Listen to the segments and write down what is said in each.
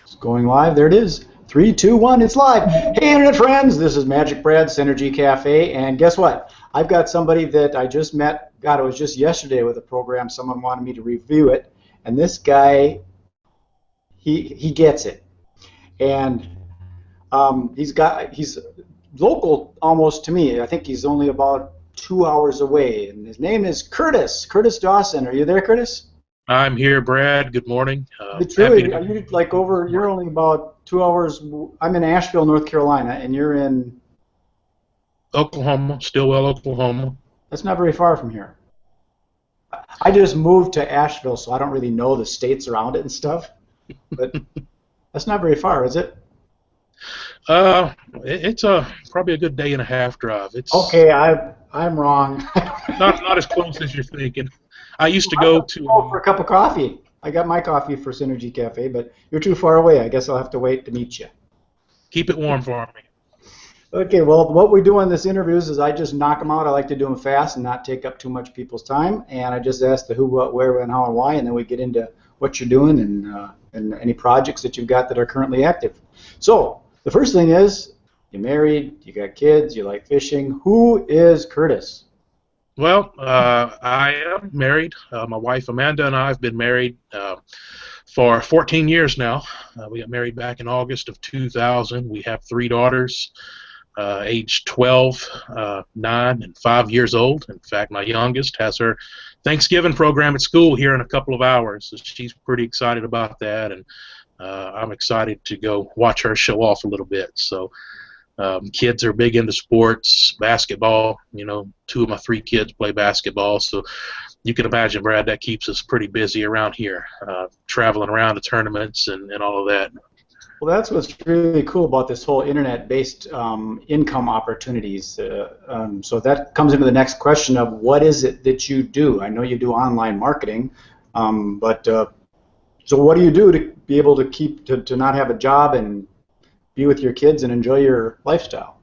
It's going live. There it is. 3, 2, 1. It's live. Hey, Internet friends. This is MagicBrad, Synergy Cafe. And guess what? I've got somebody that I just met. God, it was just yesterday with a program. Someone wanted me to review it. And this guy, he gets it. And he's local almost to me. I think he's only about 2 hours away. And his name is Curtis Dawson. Are you there, Curtis? I'm here, Brad. Good morning. It's really, are you like over, you're only about 2 hours, I'm in Asheville, North Carolina, and you're in? Oklahoma, Stillwell, Oklahoma. That's not very far from here. I just moved to Asheville, so I don't really know the states around it and stuff, but that's not very far, is it? It's probably a good day and a half drive. It's okay, I'm wrong. not as close as you're thinking. I used to go to for a cup of coffee. I got my coffee for Synergy Cafe, but you're too far away. I guess I'll have to wait to meet you. Keep it warm for me. Okay, well, what we do on this interviews is I just knock them out. I like to do them fast and not take up too much people's time, and I just ask the who, what, where, when, how, and why, and then we get into what you're doing and any projects that you've got that are currently active. So the first thing is, you're married, you got kids, you like fishing. Who is Curtis? Well, I am married. My wife Amanda and I have been married for 14 years now. We got married back in August of 2000. We have 3 daughters, aged 12, 9, and 5 years old. In fact, my youngest has her Thanksgiving program at school here in a couple of hours, so she's pretty excited about that, and I'm excited to go watch her show off a little bit. So. Kids are big into sports, basketball. You know, 2 of my 3 kids play basketball, so you can imagine, Brad, that keeps us pretty busy around here, traveling around to tournaments and all of that. Well, that's what's really cool about this whole internet-based income opportunities. So that comes into the next question of what is it that you do? I know you do online marketing, but so what do you do to be able to not have a job and be with your kids and enjoy your lifestyle?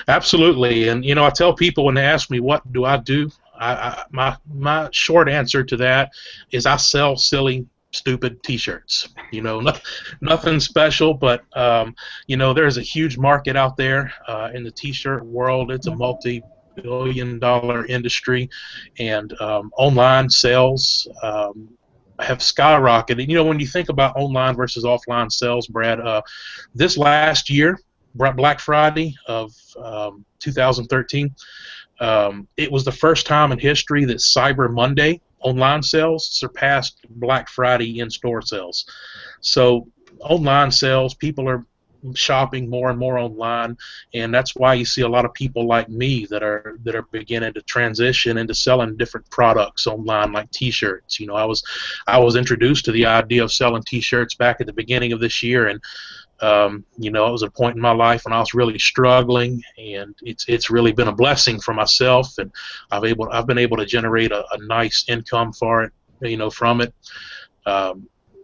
Absolutely, and you know, I tell people when they ask me what do I do, my short answer to that is I sell silly, stupid T-shirts. You know, nothing special, but you know, there's a huge market out there in the T-shirt world. It's a multi-billion-dollar industry, and online sales have skyrocketed. You know, when you think about online versus offline sales, Brad, this last year, Black Friday of 2013, it was the first time in history that Cyber Monday online sales surpassed Black Friday in-store sales. So online sales, people are shopping more and more online, and that's why you see a lot of people like me that are beginning to transition into selling different products online, like T-shirts. You know, I was introduced to the idea of selling T-shirts back at the beginning of this year, and you know, it was a point in my life when I was really struggling, and it's really been a blessing for myself, and I've been able to generate a nice income for it, you know, from it.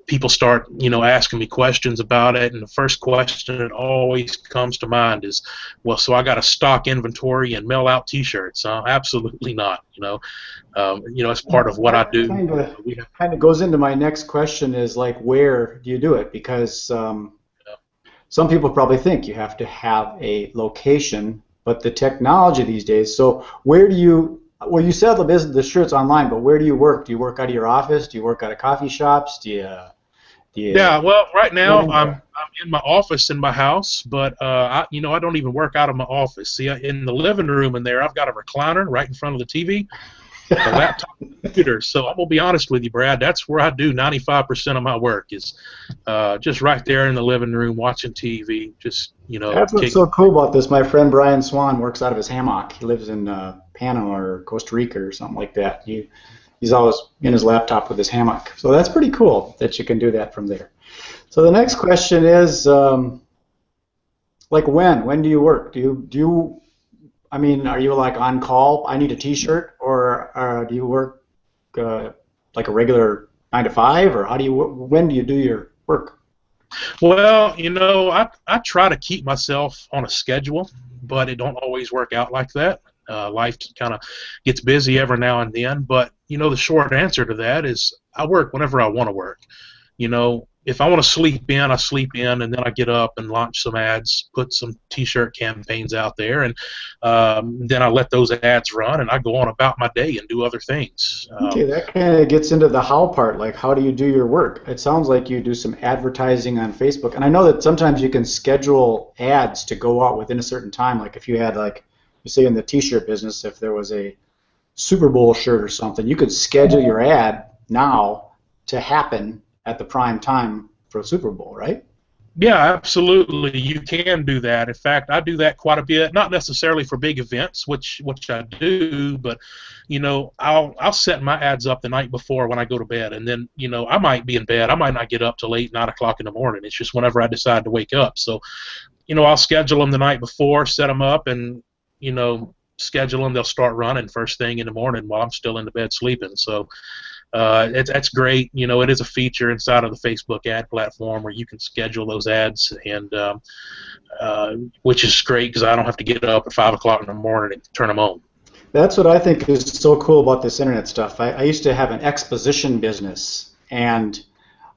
People start, you know, asking me questions about it, and the first question that always comes to mind is, well, so I got to stock inventory and mail out T-shirts? Absolutely not. You know, it's part of what I do. Kind of goes into my next question is like, where do you do it? Because some people probably think you have to have a location, but the technology these days. So where do you? Well, you sell the shirts online, but where do you work? Do you work out of your office? Do you work out of coffee shops? Yeah, well, right now I'm in my office in my house, but you know, I don't even work out of my office. See, in the living room in there, I've got a recliner right in front of the TV, a laptop, computer. So I'm gonna be honest with you, Brad. That's where I do 95% of my work is just right there in the living room watching TV. Just, you know. That's what's so cool about this. My friend Brian Swan works out of his hammock. He lives in Panama or Costa Rica or something like that. He's always in his laptop with his hammock. So that's pretty cool that you can do that from there. So the next question is, like when do you work? Do you I mean, are you like on call? I need a T-shirt, or do you work like a regular 9 to 5, or when do you do your work? Well, you know, I try to keep myself on a schedule, but it don't always work out like that. Life kind of gets busy every now and then, but you know, the short answer to that is I work whenever I want to work. You know, if I want to sleep in, I sleep in, and then I get up and launch some ads, put some T-shirt campaigns out there, and then I let those ads run, and I go on about my day and do other things. Okay, that kind of gets into the how part, like how do you do your work? It sounds like you do some advertising on Facebook, and I know that sometimes you can schedule ads to go out within a certain time. Like if you had, like, you say in the T-shirt business, if there was a Super Bowl shirt or something, you could schedule your ad now to happen at the prime time for the Super Bowl, right? Yeah, absolutely. You can do that. In fact, I do that quite a bit. Not necessarily for big events, which I do, but I'll set my ads up the night before when I go to bed, and then I might be in bed. I might not get up till 8, 9 o'clock in the morning. It's just whenever I decide to wake up. So, I'll schedule them the night before, set them up, and schedule them. They'll start running first thing in the morning while I'm still in the bed sleeping. So. That's great. It is a feature inside of the Facebook ad platform where you can schedule those ads, and which is great because I don't have to get up at 5 o'clock in the morning and turn them on. That's what I think is so cool about this internet stuff. I used to have an exposition business, and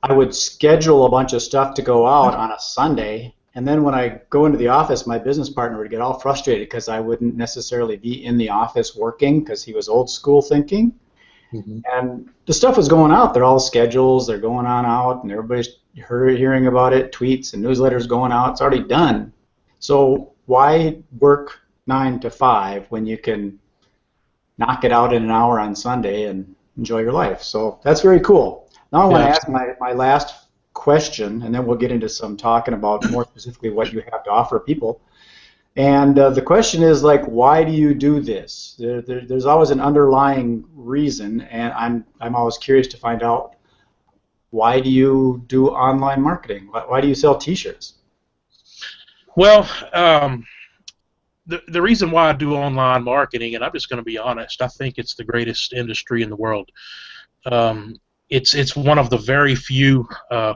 I would schedule a bunch of stuff to go out on a Sunday, and then when I go into the office, my business partner would get all frustrated because I wouldn't necessarily be in the office working because he was old school thinking. Mm-hmm. And the stuff was going out. They're all schedules. They're going on out, and everybody's hearing about it. Tweets and newsletters going out. It's already done. So why work 9 to 5 when you can knock it out in an hour on Sunday and enjoy your life? So that's very cool. Now I want to ask my last question, and then we'll get into some talking about more specifically what you have to offer people. And the question is, like, why do you do this? There's always an underlying reason, and I'm always curious to find out, why do you do online marketing? Why do you sell T-shirts? Well, the reason why I do online marketing, and I'm just going to be honest, I think it's the greatest industry in the world. It's one of the very few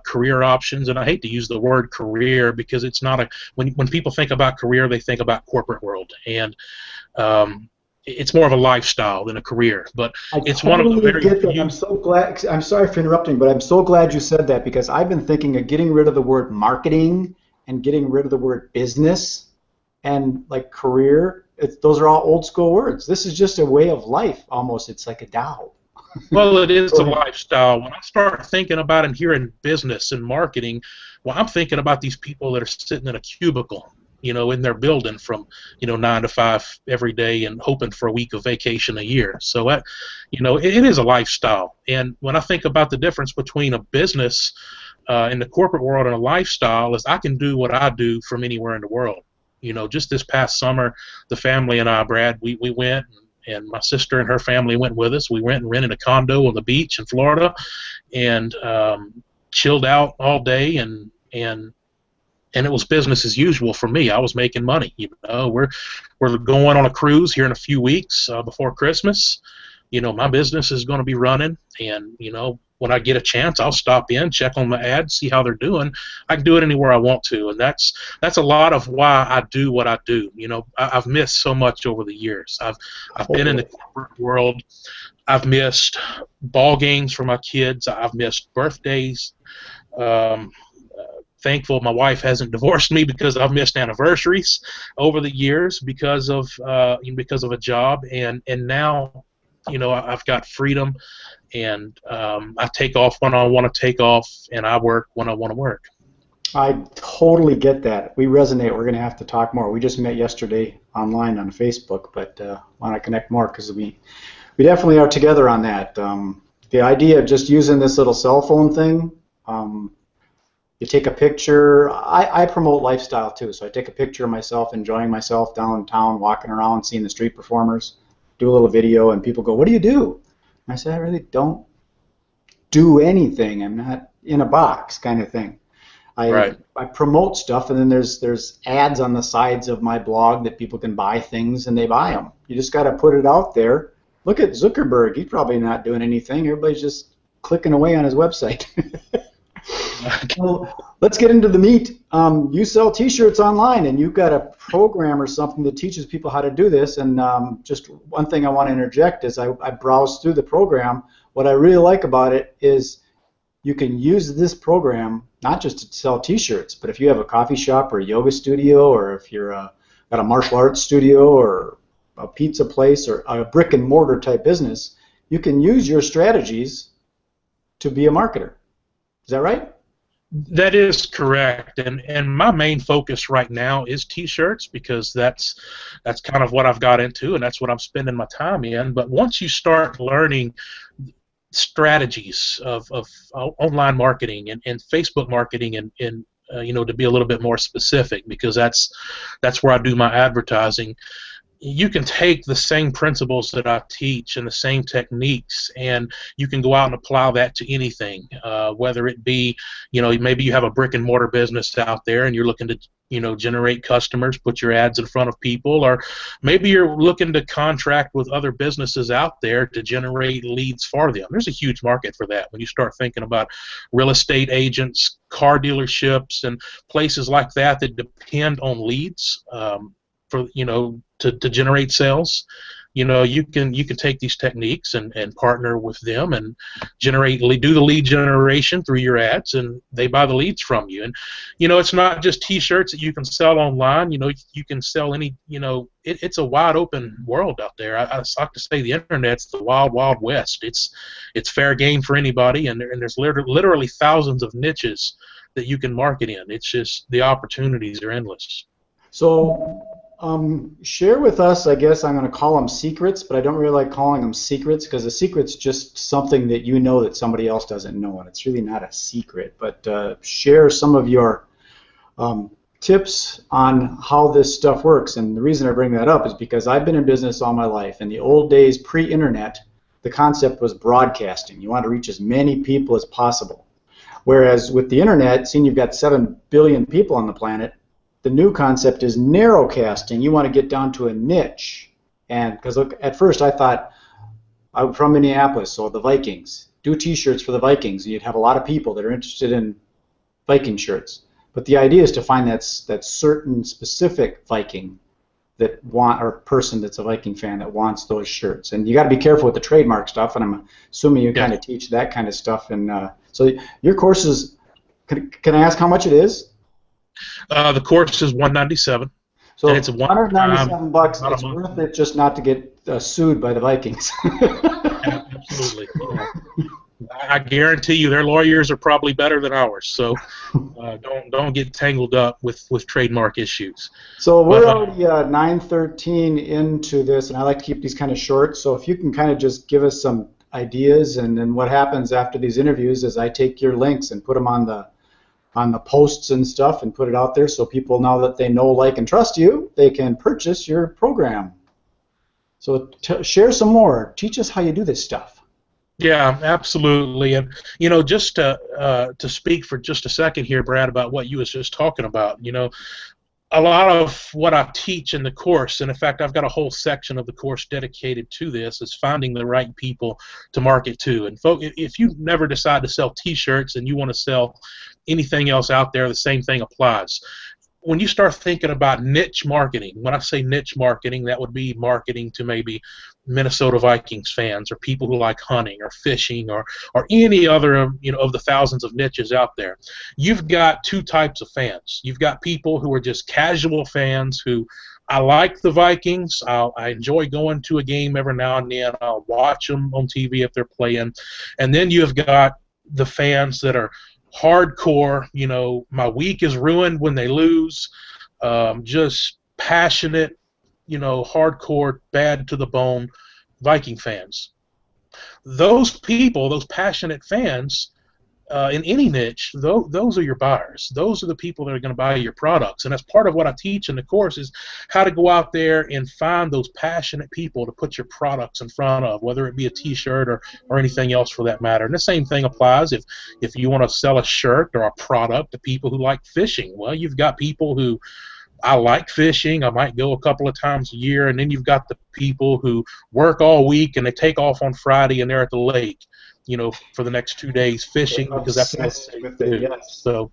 career options, and I hate to use the word career because it's not a when people think about career, they think about corporate world, and it's more of a lifestyle than a career. But it's one of the very few. I'm so glad. I'm sorry for interrupting, but I'm so glad you said that because I've been thinking of getting rid of the word marketing and getting rid of the word business and like career. Those are all old school words. This is just a way of life almost. It's like a Tao. Well, it is a lifestyle. When I start thinking about and hearing business and marketing, well, I'm thinking about these people that are sitting in a cubicle, in their building from, 9 to 5 every day and hoping for a week of vacation a year. So, it is a lifestyle. And when I think about the difference between a business in the corporate world and a lifestyle is I can do what I do from anywhere in the world. Just this past summer, the family and I, Brad, we went and my sister and her family went with us. We went and rented a condo on the beach in Florida, and chilled out all day, and it was business as usual for me. I was making money. We're going on a cruise here in a few weeks before Christmas. My business is going to be running, and when I get a chance, I'll stop in, check on my ads, see how they're doing. I can do it anywhere I want to, and that's a lot of why I do what I do. I've missed so much over the years. I've been in the corporate world. I've missed ball games for my kids. I've missed birthdays. Thankful my wife hasn't divorced me because I've missed anniversaries over the years because of a job, and now I've got freedom. And I take off when I want to take off, and I work when I want to work. I totally get that. We resonate. We're going to have to talk more. We just met yesterday online on Facebook, but want to connect more because we definitely are together on that. The idea of just using this little cell phone thing, you take a picture. I promote lifestyle too, so I take a picture of myself enjoying myself downtown, walking around, seeing the street performers, do a little video, and people go, "What do you do?" I said, I really don't do anything. I'm not in a box kind of thing. I promote stuff, and then there's ads on the sides of my blog that people can buy things, and they buy them. You just got to put it out there. Look at Zuckerberg. He's probably not doing anything. Everybody's just clicking away on his website. Well, let's get into the meat. You sell T-shirts online, and you've got a program or something that teaches people how to do this. And just one thing I want to interject is I browsed through the program. What I really like about it is you can use this program not just to sell t-shirts, but if you have a coffee shop or a yoga studio, or if you're got a martial arts studio or a pizza place or a brick and mortar type business, you can use your strategies to be a marketer. Is that right? That is correct, and my main focus right now is t-shirts, because that's kind of what I've got into, and that's what I'm spending my time in. But once you start learning strategies of online marketing and Facebook marketing, and you know, to be a little bit more specific, because that's where I do my advertising, you can take the same principles that I teach and the same techniques, and you can go out and apply that to anything, whether it be, you know, maybe you have a brick and mortar business out there and you're looking to, you know, generate customers, put your ads in front of people, or maybe you're looking to contract with other businesses out there to generate leads for them. There's a huge market for that when you start thinking about real estate agents, car dealerships, and places like that that depend on leads for, you know, to generate sales. You know, you can take these techniques and partner with them and do the lead generation through your ads, and they buy the leads from you. And you know, it's not just t-shirts that you can sell online. You know, you can sell any, you know, it's a wide open world out there. I like to say the internet's the wild west. It's fair game for anybody, and there's literally thousands of niches that you can market in. It's just the opportunities are endless. So share with us, I guess I'm going to call them secrets, but I don't really like calling them secrets, because a secret's just something that you know that somebody else doesn't know, and it's really not a secret. But share some of your tips on how this stuff works. And the reason I bring that up is because I've been in business all my life. In the old days, pre-internet, the concept was broadcasting. You want to reach as many people as possible. Whereas with the internet, seeing you've got 7 billion people on the planet, the new concept is narrowcasting. You want to get down to a niche. And because at first I thought, I'm from Minneapolis, so the Vikings, do t-shirts for the Vikings, and you'd have a lot of people that are interested in Viking shirts. But the idea is to find that certain specific Viking that or person that's a Viking fan that wants those shirts. And you got to be careful with the trademark stuff, and I'm assuming you kind of teach that kind of stuff. And so your course is, can I ask how much it is? The course is $197. So and it's $197. It's worth it just not to get sued by the Vikings. Absolutely. I guarantee you, their lawyers are probably better than ours. So don't get tangled up with trademark issues. So we're already 9:13 into this, and I like to keep these kind of short. So if you can kind of just give us some ideas, and then what happens after these interviews is I take your links and put them on the posts and stuff and put it out there, so people, now that they know, like, and trust you, they can purchase your program. So share some more. Teach us how you do this stuff. Yeah, absolutely. And you know, just to speak for just a second here, Brad, about what you was just talking about. You know, a lot of what I teach in the course, and in fact I've got a whole section of the course dedicated to this, is finding the right people to market to. And if you never decide to sell t-shirts and you want to sell anything else out there, the same thing applies. When you start thinking about niche marketing, when I say niche marketing, that would be marketing to maybe Minnesota Vikings fans, or people who like hunting or fishing, or any other, you know, of the thousands of niches out there. You've got two types of fans. You've got people who are just casual fans who, I like the Vikings, I enjoy going to a game every now and then, I'll watch them on TV if they're playing. And then you've got the fans that are hardcore, you know, my week is ruined when they lose, just passionate, you know, hardcore, bad to the bone Viking fans. Those people, those passionate fans, in any niche, those are your buyers. Those are the people that are going to buy your products. And that's part of what I teach in the course, is how to go out there and find those passionate people to put your products in front of, whether it be a t-shirt or anything else for that matter. And the same thing applies if you want to sell a shirt or a product to people who like fishing. Well, you've got people who, I like fishing, I might go a couple of times a year, and then you've got the people who work all week and they take off on Friday and they're at the lake, you know, for the next 2 days fishing, because that's what they do. Yes. So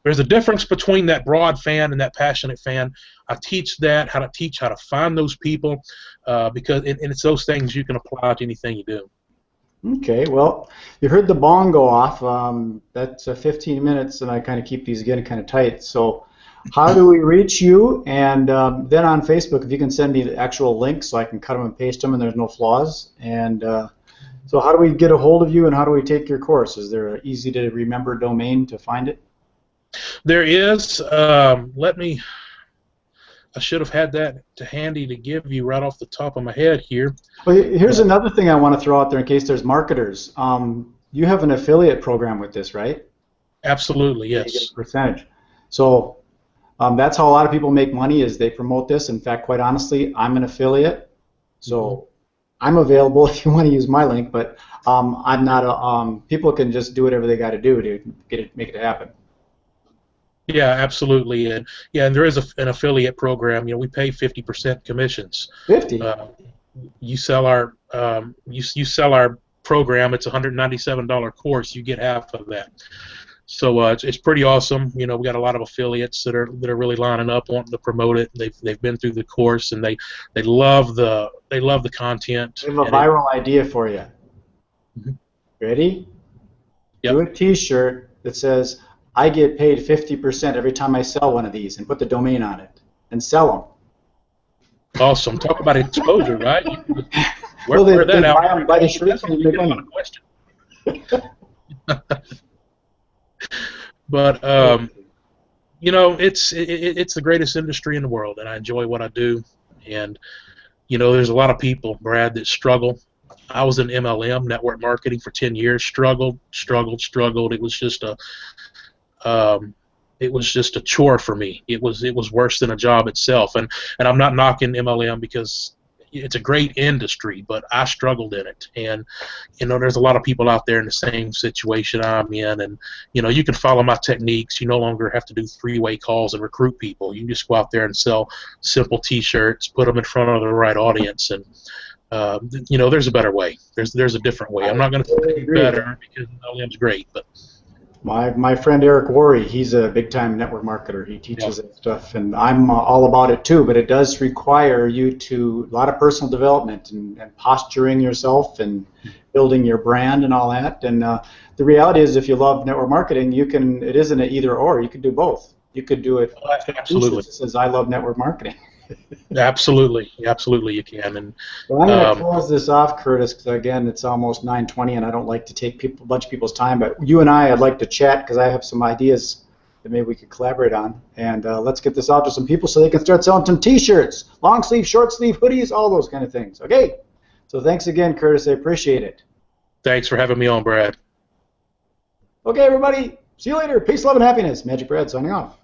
there's a difference between that broad fan and that passionate fan. I teach that, how to find those people, because and it's those things you can apply to anything you do. Okay, well, you heard the bong go off. That's 15 minutes, and I kind of keep these again kind of tight. So, how do we reach you? And then on Facebook, if you can send me the actual links so I can cut them and paste them, and there's no flaws. And so, how do we get a hold of you, and how do we take your course? Is there an easy to remember domain to find it? There is. Let me. I should have had that to handy to give you right off the top of my head here. Well, here's another thing I want to throw out there in case there's marketers. You have an affiliate program with this, right? Absolutely, You get yes. a percentage. So that's how a lot of people make money is they promote this. In fact, quite honestly, I'm an affiliate, so I'm available if you want to use my link. But I'm not a. People can just do whatever they got to do to get it, make it happen. Yeah, absolutely, and yeah, and there is an affiliate program. You know, we pay 50% commissions. 50. You sell our you sell our program. It's a $197 course. You get half of that. So it's pretty awesome. You know, we got a lot of affiliates that are really lining up, wanting to promote it. They've been through the course and they love the content. I have a And viral idea for you. Mhm. Ready? Do Yep. a T-shirt that says, I get paid 50% every time I sell one of these, and put the domain on it, and sell Awesome. Talk about exposure, right? You can them. wear that out. Buy them by the shirts and Definitely make get a lot money. of questions. But you know, it's the greatest industry in the world, and I enjoy what I do. And you know, there's a lot of people, Brad, that struggle. I was in MLM, network marketing, for 10 years. Struggled. Um, it was just a chore for me. It was worse than a job itself. And I'm not knocking MLM because it's a great industry, but I struggled in it. And you know, there's a lot of people out there in the same situation I'm in. And you know, you can follow my techniques. You no longer have to do three-way calls and recruit people. You just go out there and sell simple T-shirts, put them in front of the right audience, and you know, there's a better way. There's a different way. I'm I not going to totally say agree. better because MLM's great, but My friend Eric Worre, he's a big time network marketer. He yeah. teaches that stuff, and I'm all about it too. But it does require you to a lot of personal development and posturing yourself and building your brand and all that. And the reality is, if you love network marketing, you can. It isn't an either or. You can do both. You could do it. Absolutely. It says I love network marketing. Absolutely, you can. And Well, I'm going to um, close this off, Curtis, because again, it's almost 9:20, and I don't like to take a bunch of people's time. But you and I'd like to chat because I have some ideas that maybe we could collaborate on. And let's get this out to some people so they can start selling some T-shirts, long sleeve, short sleeve, hoodies, all those kind of things. Okay. So thanks again, Curtis. I appreciate it. thanks for having me on, Brad. Okay, everybody. See you later. Peace, love, and happiness. Magic Brad signing off.